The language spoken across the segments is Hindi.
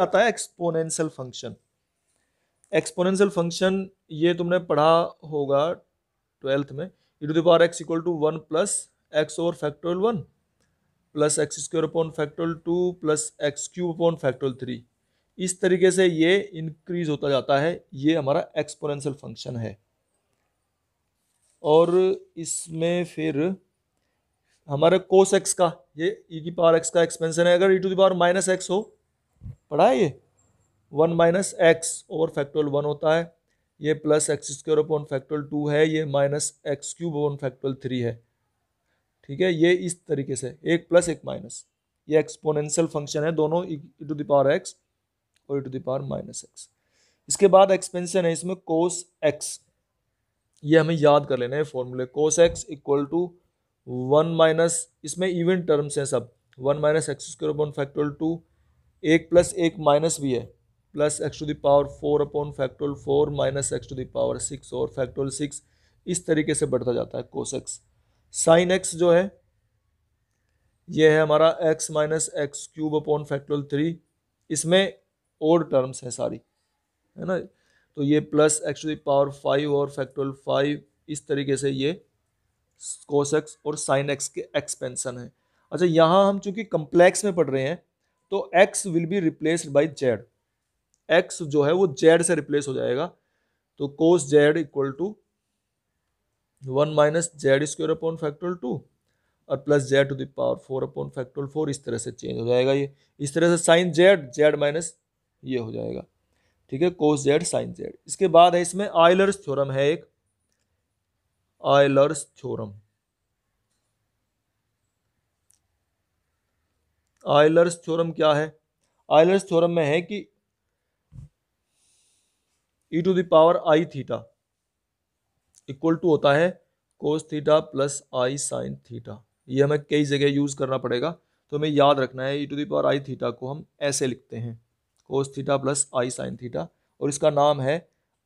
आता है एक्सपोनेंशियल फंक्शन। एक्सपोनेंशियल फंक्शन ये तुमने पढ़ा होगा 12th में, e to the power x equal to 1 plus x over factorial 1 plus x square upon factorial 2 plus x cube upon factorial 3। इस तरीके से ये इंक्रीज होता जाता है, ये हमारा एक्सपोनेंशियल फंक्शन है। और इसमें फिर हमारे कोस एक्स का, ये e की पावर x का एक्सपेंशन है। अगर e to the power minus x हो, पढ़ा है ये, 1 माइनस एक्स ओवर फैक्टोरियल 1 होता है, ये plus x square upon factorial 2 है, ये minus x cube upon factorial 3 है। ठीक है, ये इस तरीके से एक प्लस एक माइनस, ये एक्सपोनेंशियल फंक्शन है, दोनों e to the power x और e to the power minus x. इसके बाद एक्सपेंशन है इसमें कोस एक्स, ये हमें याद कर लेना है फॉर्मूले। Cos x equal to 1 minus, इसमें इवन टर्म्स हैं सब, 1 minus x square upon factorial 2, एक प्लस एक माइनस भी है, plus x to the power 4 upon factorial 4 minus x to the power 6 और फैक्टोरियल 6, इस तरीके से बढ़ता जाता है कोस एक्स। साइन एक्स जो है ये है हमारा x minus x cube upon factorial 3, इसमें ओड टर्म्स है सारी, है ना, तो ये plus x to the power 5 और फैक्टोरियल 5, इस तरीके से ये कोस एक्स और साइन एक्स के एक्सपेंशन है। अच्छा, यहाँ हम चूंकि कम्प्लेक्स में पढ़ रहे हैं तो x will be replaced by z, x जो है वो z से रिप्लेस हो जाएगा, तो cos z equal to 1 minus z square upon factorial 2 और plus z to the power 4 upon factorial 4, इस तरह से चेंज हो जाएगा ये, इस तरह से साइन जेड, जेड माइनस ये हो जाएगा। ठीक है, कोस जेड साइन जेड। इसके बाद है इसमें आयलर्स थ्योरम है एक, आयलर्स थ्योरम। आयलर्स थ्योरम क्या है? आयलर्स थ्योरम में है कि e to the power i theta equal to होता है cos theta plus i sine theta. ये हमें कई जगह यूज करना पड़ेगा, तो हमें याद रखना है e to the power i theta को हम ऐसे लिखते हैं, cos theta plus i sine theta, और इसका नाम है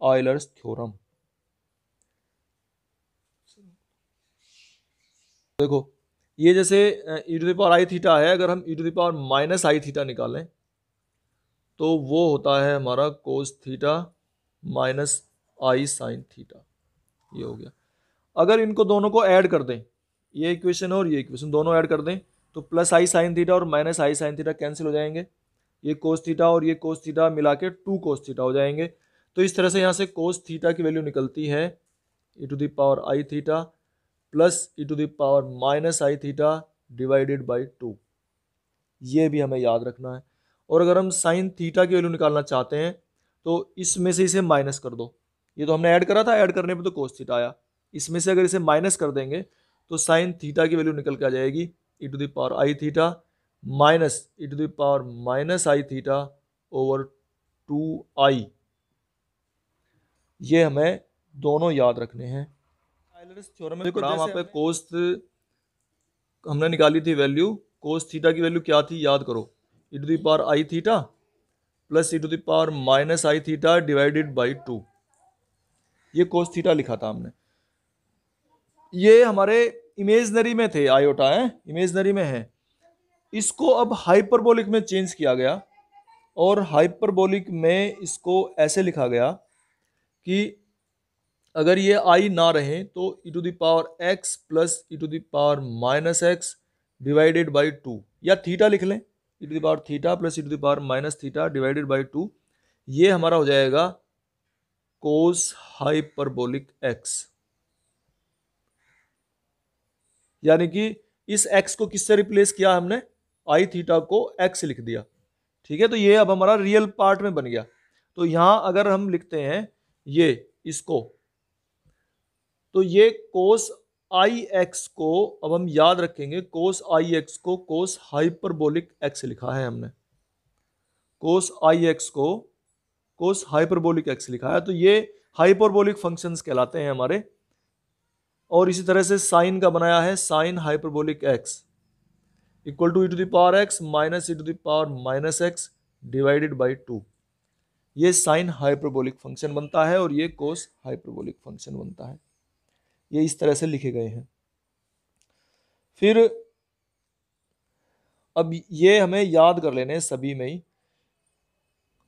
आयलर्स थ्योरम। देखो, ये जैसे e to the power i theta है, अगर हम e to the power minus i theta निकालें तो वो होता है हमारा cos theta minus i sine theta, ये हो गया। अगर इनको दोनों को ऐड कर दें, ये इक्वेशन और ये इक्वेशन दोनों ऐड कर दें, तो प्लस आई साइन थीटा और minus i sine theta cancel हो जाएंगे, ये कोस थीटा और ये कोस थीटा मिला के 2 कोस थीटा हो जाएंगे। तो इस तरह से यहाँ से कोस थीटा की वैल्यू निकलती है e to the power i theta plus e to the power minus i theta divided by 2, ये भी हमें याद रखना है। और अगर हम साइन थीटा की वैल्यू निकालना चाहते हैं तो इसमें से इसे माइनस कर दो, ये तो हमने ऐड करा था, ऐड करने पे तो कोस थीटा आया, इसमें से अगर इसे माइनस कर देंगे तो साइन थीटा की वैल्यू निकल के आ जाएगी e to the power i theta minus e to the power minus i theta over 2i। ये हमें दोनों याद रखने हैं। आयलर्स थ्योरम में देखो, वहाँ पे कोस हमने निकाली थी वैल्यू, कोस थीटा की वैल्यू क्या थी याद करो, e to the power i theta plus e to the power minus i theta divided by 2, ये कोस थीटा लिखा था हमने। ये हमारे इमेजनरी में थे आयोटा, है इमेजनरी में है, इसको अब हाइपरबोलिक में चेंज किया गया, और हाइपरबोलिक में इसको ऐसे लिखा गया कि अगर ये आई ना रहे तो e to the power x plus e to the power minus x divided by 2, या थीटा लिख लें, e to the power theta plus e to the power minus theta divided by 2, ये हमारा हो जाएगा कोस हाइपरबोलिक x। यानी कि इस x को किससे रिप्लेस किया हमने, आई थीटा को x लिख दिया। ठीक है, तो ये अब हमारा रियल पार्ट में बन गया। तो यहां अगर हम लिखते हैं ये इसको, तो ये कोस आई एक्स को अब हम याद रखेंगे, कोस आई एक्स को कोस हाइपरबोलिक एक्स लिखा है हमने, कोस आई एक्स को कोस हाइपरबोलिक एक्स लिखा है, तो ये हाइपरबोलिक फंक्शंस कहलाते हैं हमारे। और इसी तरह से साइन का बनाया है, sine hyperbolic x equal to e to the power x minus e to the power minus x divided by 2, ये साइन हाइपरबोलिक फंक्शन बनता है और ये कोस हाइपरबोलिक फंक्शन बनता है। ये इस तरह से लिखे गए हैं। फिर अब ये हमें याद कर लेने सभी में ही,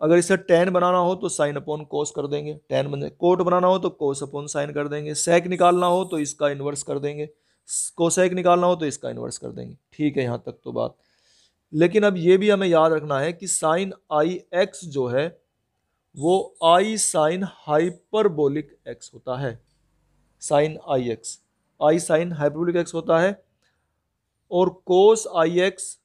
अगर इसे टेन बनाना हो तो साइन अपॉन कोस कर देंगे, टेन बन जाए। कोट बनाना हो तो कोस अपॉन साइन कर देंगे। सेक निकालना हो तो इसका इन्वर्स कर देंगे। कोसेक निकालना हो तो इसका इन्वर्स कर देंगे। ठीक है, यहाँ तक तो बात। लेकिन अब ये भी हमें याद रखना है कि साइन आई एक्स जो है वो आई साइन हाइपरबोलिक एक्स होता है। साइन आई एक्स, आई साइन हाइपरबोलिक एक्स होता है। और कोस आई एक्स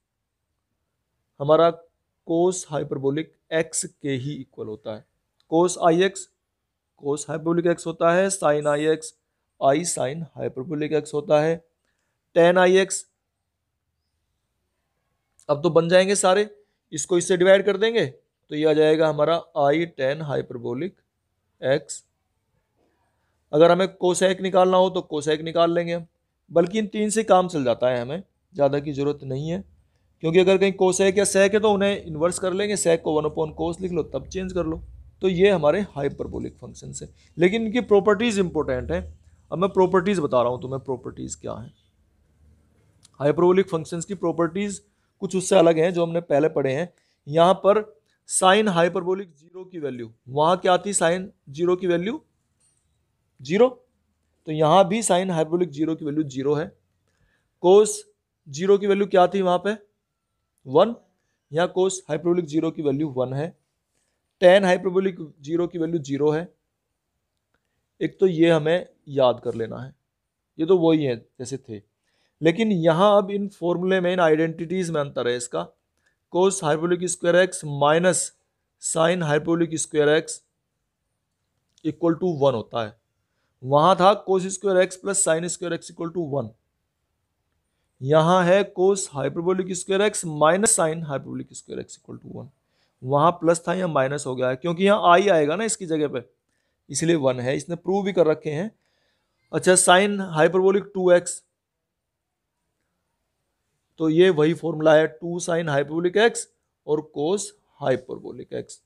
हमारा कोस हाइपरबोलिक एक्स के ही इक्वल होता है। कोस आई एक्स कोस हाइपरबोलिक एक्स होता है। साइन आई एक्स आई साइन हाइपरबोलिक एक्स होता है। टेन आई एक्स, अब तो बन जाएंगे सारे, इसको इससे डिवाइड कर देंगे तो ये आ जाएगा हमारा आई टेन हाइपरबोलिक एक्स। अगर हमें कोसेक निकालना हो तो कोसेक निकाल लेंगे हम, बल्कि इन तीन से काम चल जाता है, हमें ज़्यादा की जरूरत नहीं है। क्योंकि अगर कहीं कोसेक या सेक है तो उन्हें इन्वर्स कर लेंगे, सेक को वन अपॉन कोस लिख लो तब चेंज कर लो। तो ये हमारे हाइपरबोलिक फंक्शन है, लेकिन इनकी प्रॉपर्टीज इंपॉर्टेंट है। अब मैं प्रॉपर्टीज बता रहा हूँ तुम्हें, प्रॉपर्टीज क्या है। हाइपरबोलिक फंक्शंस की प्रॉपर्टीज कुछ उससे अलग हैं जो हमने पहले पढ़े हैं। यहाँ पर साइन हाइपरबोलिक जीरो की वैल्यू, वहाँ क्या थी, साइन जीरो की वैल्यू जीरो, तो यहाँ भी साइन हाइपरबोलिक जीरो की वैल्यू जीरो है। कोस जीरो की वैल्यू क्या थी वहाँ पे, वन, यहाँ कोस हाइपरबोलिक जीरो की वैल्यू वन है। टेन हाइपरबोलिक जीरो की वैल्यू जीरो है। एक तो ये हमें याद कर लेना है, ये तो वही है जैसे थे। लेकिन यहाँ अब इन फॉर्मूले में, इन आइडेंटिटीज में अंतर है इसका। Cos hyperbolic square x minus sine hyperbolic square x equal to one होता है। वहां था cos square x plus sine square x equal to one, यहां है cos hyperbolic square x minus sine hyperbolic square x equal to one. वहां प्लस था, यहाँ माइनस हो गया है, क्योंकि यहाँ आई आएगा ना इसकी जगह पे, इसलिए वन है। इसने प्रूव भी कर रखे हैं। अच्छा, साइन हाइपरबोलिक टू एक्स, तो ये वही फॉर्मूला है, टू साइन हाइपरबोलिक एक्स और कोस hyperbolic x.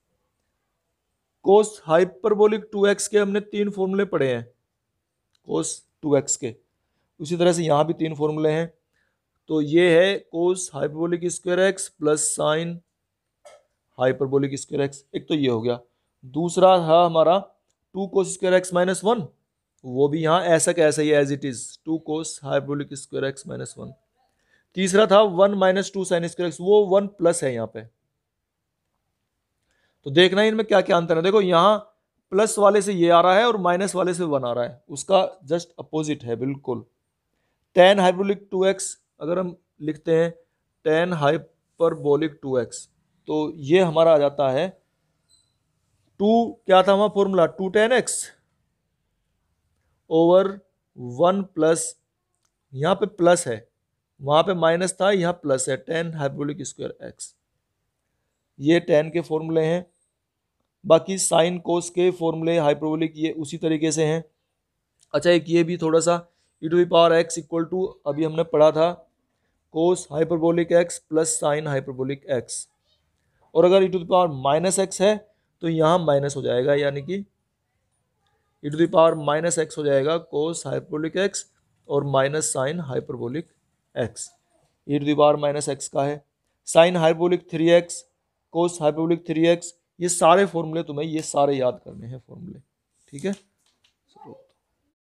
Cos hyperbolic two x के हमने तीन फॉर्मूले पढ़े हैं, कोस टू एक्स के। उसी तरह से यहाँ भी तीन फॉर्मूले हैं। तो ये है cos hyperbolic square x plus sine hyperbolic square x, एक तो ये हो गया। दूसरा था हमारा two cos square x minus one, वो भी यहाँ ऐसा कैसा ही as it is, two cos hyperbolic square x minus one. तीसरा था one minus two sine square x, वो वन प्लस है यहाँ पे। तो देखना है इनमें क्या क्या अंतर है। देखो यहाँ प्लस वाले से ये आ रहा है और माइनस वाले से वन आ रहा है, उसका जस्ट अपोजिट है बिल्कुल। टेन हाइपरबोलिक टू एक्स अगर हम लिखते हैं, टेन हाइपरबोलिक टू एक्स, तो ये हमारा आ जाता है टू, क्या था हमारा formula, two tan x over one plus, यहाँ पे प्लस है, वहां पे माइनस था, यहाँ प्लस है, टेन हाइपरबोलिक स्क्वायर एक्स। ये टेन के फॉर्मूले हैं। बाकी साइन कोस के फॉर्मूले हाइपरबोलिक ये उसी तरीके से हैं। अच्छा, एक ये भी थोड़ा सा, e to the power x equal to, अभी हमने पढ़ा था cos hyperbolic x plus sine hyperbolic x, और अगर e to the power minus x है तो यहाँ माइनस हो जाएगा, यानी कि e to the power minus x हो जाएगा कोस हाइपरबोलिक एक्स और minus sine hyperbolic x. E to the power minus x का है। Sine hyperbolic three x, cos hyperbolic three x, ये सारे फॉर्मूले तुम्हें ये सारे याद करने हैं फॉर्मूले, ठीक है।